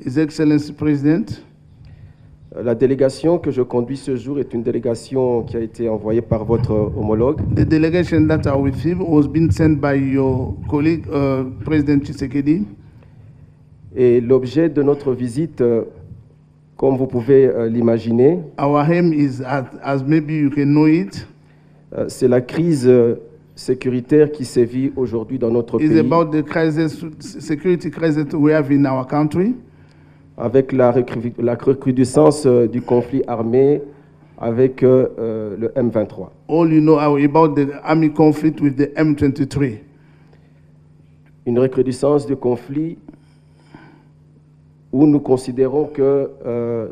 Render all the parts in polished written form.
His Excellency President, La délégation que je conduis ce jour est une délégation qui a été envoyée par votre homologue. the delegation that are with him was being sent by your colleague, President Tshisekedi. Et l'objet de notre visite, comme vous pouvez l'imaginer, Our aim is, as maybe you can know it, c'est la crise sécuritaire qui sévit aujourd'hui dans notre is pays, about the crisis, security crisis we have in our country, avec la recrudescence du conflit armé avec le M23. all you know about the army conflict with the M23. Une recrudescence du conflit où nous considérons que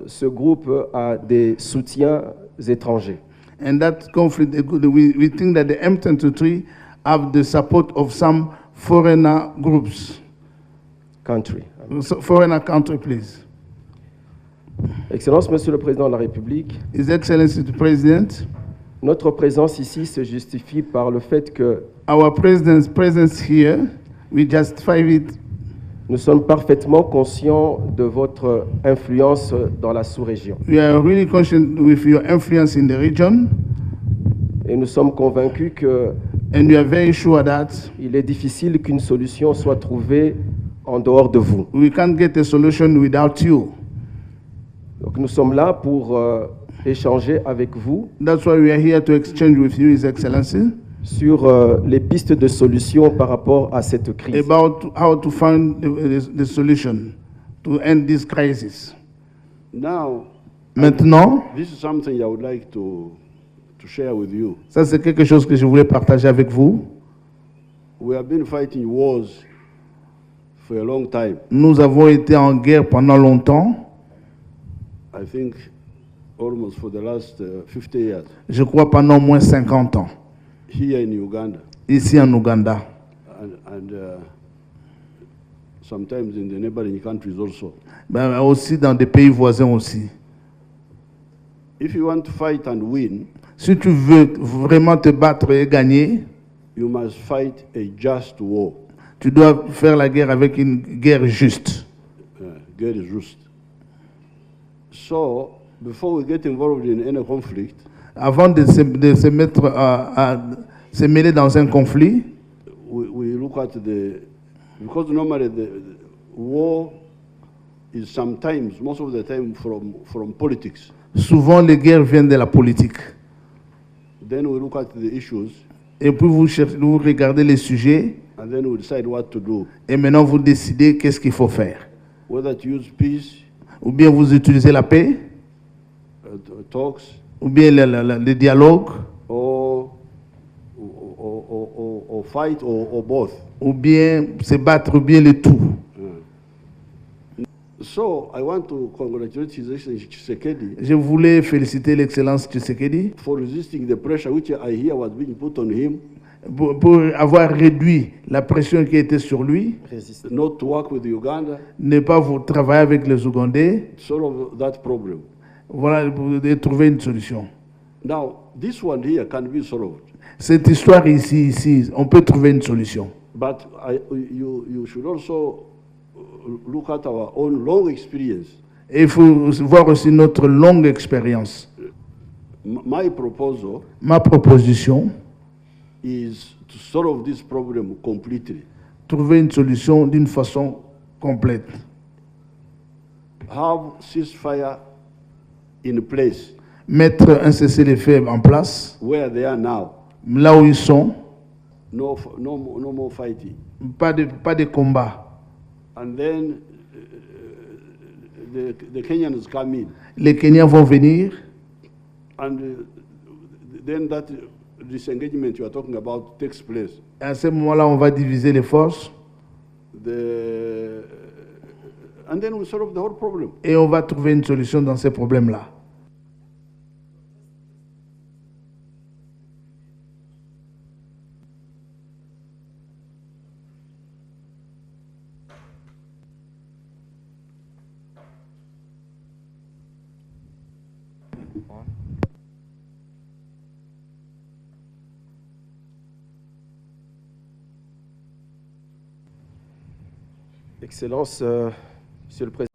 ce groupe a des soutiens étrangers. And that conflict, we think that the M23 have the support of some foreigner groups. Country. So, foreigner country, please. Excellence, Monsieur le Président de la République, His Excellency the President, notre présence ici se justifie par le fait que our President's presence here, we justify it. nous sommes parfaitement conscients de votre influence dans la sous-région. We are really conscious with your influence in the region, Et nous sommes convaincus qu'il and we are very sure that est difficile qu'une solution soit trouvée en dehors de vous. we can't get a solution without you. Donc nous sommes là pour échanger avec vous That's why we are here to exchange with you, His Excellency, sur les pistes de solutions par rapport à cette crise. about how to find the solution to end this crisis. Now, Maintenant, this is something I would like to share with you. ça c'est quelque chose que je voulais partager avec vous. We have been fighting wars for a long time. Nous avons été en guerre pendant longtemps, I think almost for the last 50 years je crois pendant au moins 50 ans, here in Uganda ici en Ouganda, and sometimes in the neighboring countries also. ben, aussi dans des pays voisins aussi. If you want to fight and win, Si tu veux vraiment te battre et gagner, you must fight a just war. tu dois faire la guerre avec une guerre juste. Guerre juste. So, before we get involved in any conflict, Avant de se mettre à se mêler dans un conflit, we look at because normally the war is sometimes, most of the time, from politics. souvent les guerres viennent de la politique. Then we look at the issues, Et puis vous regardez les sujets and then we decide what to do. et maintenant vous décidez qu'est-ce qu'il faut faire. Whether to use peace, Ou bien vous utilisez la paix, talks, ou bien le dialogue, or fight, or both. ou bien se battre, ou bien le tout. So I want to congratulate His Excellency Tshisekedi Je voulais féliciter l'Excellence Tshisekedi for resisting the pressure which I hear was being put on him, pour avoir réduit la pression qui était sur lui, Résister. not to work with Uganda, ne pas vous travailler avec les Ougandais, to solve that problem. voilà, pour trouver une solution. Now, this one here can be solved, Cette histoire ici, on peut trouver une solution. but you should also look at our own long experience. Et il faut voir aussi notre longue expérience. My proposal Ma proposition, is to solve this problem completely. trouver une solution d'une façon complète. Have ceasefire in place Mettre un cessez-le-feu en place, where they are now. là où ils sont, No more fighting. pas de combat. And then the Kenyans come in, Les Kenyans vont venir, and then that disengagement you are talking about takes place. à ce moment-là, on va diviser les forces And then we solve the whole problem. et on va trouver une solution dans ces problèmes-là. Excellence, Monsieur le Président.